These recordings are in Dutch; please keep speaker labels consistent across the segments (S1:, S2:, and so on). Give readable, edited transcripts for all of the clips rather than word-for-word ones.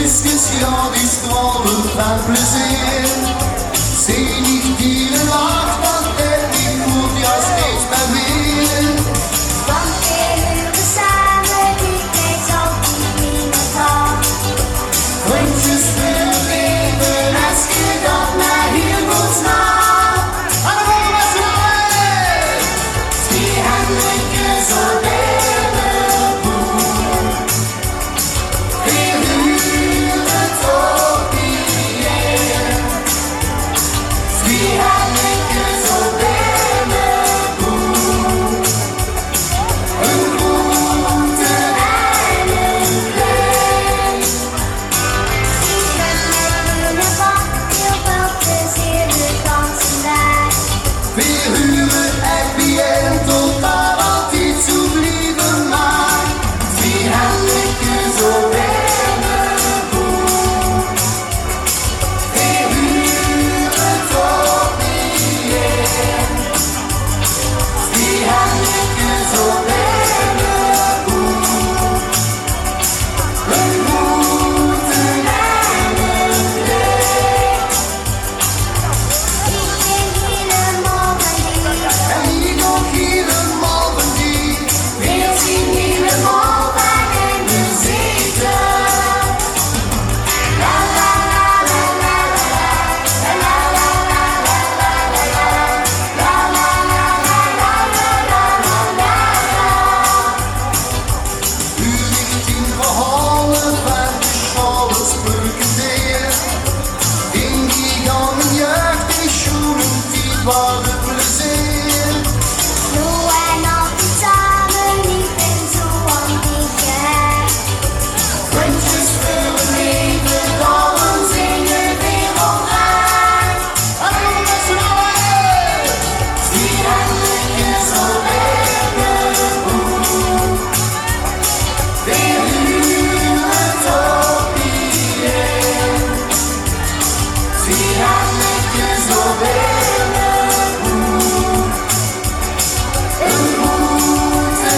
S1: Meisjes, ja, die stralen van plezier. Zie niet dieren laag, want het niet goed, ja, steeds maar weer.
S2: Want we samen, die tijd zal die niet gaan.
S1: Vriendjes voor leven, als je dat maar hier moet staan. En dan gaan we met z'n allen. Die handelijkjes al werden boer. Weer huren tot die eer. Die handelijkjes al werden boer. Een groente en een vlees.
S2: Ik ben met jullie van, heel veel plezier de ganse dag.
S1: Weer huren happy end tot daar altijd zo blijven maar. Die handelijkjes al werden boer. Weer huren tot die eer. Die handelijkjes al werden boer. Een groente en een vlees.
S2: Ik ben helemaal van die.
S1: En hier nog helemaal van die.
S2: Wil zien helemaal van en bezeten. La la la la la la la la la la la la la la la la la.
S1: U ligt in verhalen van alles perkendeer. In die gangen jeugd is schoenen die waren plezier.
S2: Nu en altijd samen, ik ben zo aan die gehecht.
S1: Vriendjes voor het leven, dan zingen wereldwijd. En dan gaan we met z'n allen. Die handelijkjes al werden boer. Weer huren tot die eer. Die handelijkjes al werden boer. Een groente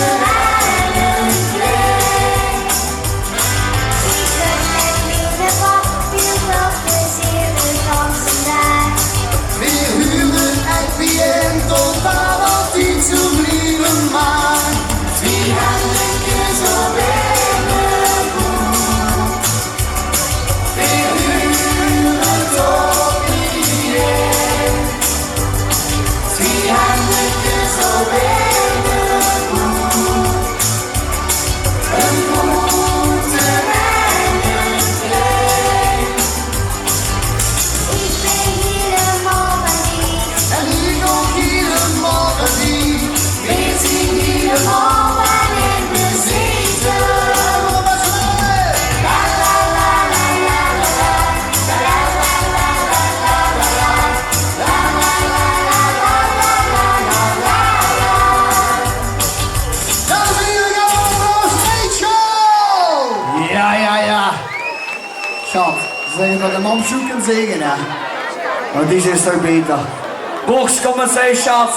S1: en een vlees.
S2: Ik ben met jullie van, heel veel plezier de ganse dag.
S1: Weer huren happy end tot daar altijd zo blijven maar. Die handelijkjes al werden boer. Weer huren tot die eer. Die handelijkjes al werden boer. Een groente en een vlees.
S2: Ik ben helemaal van die.
S1: En hier nog helemaal van die. Weer zien helemaal van en bezeten. Allemaal met z'n allen.
S2: La la la la la la la la la la la la la la la la la la la.
S1: Dames en heren, gaan we naar de stage.
S3: Ja. Schat, zeg je dat een man zoeken zeggen, hè? Want die is toch beter. Box, kom maar, zeg, schat.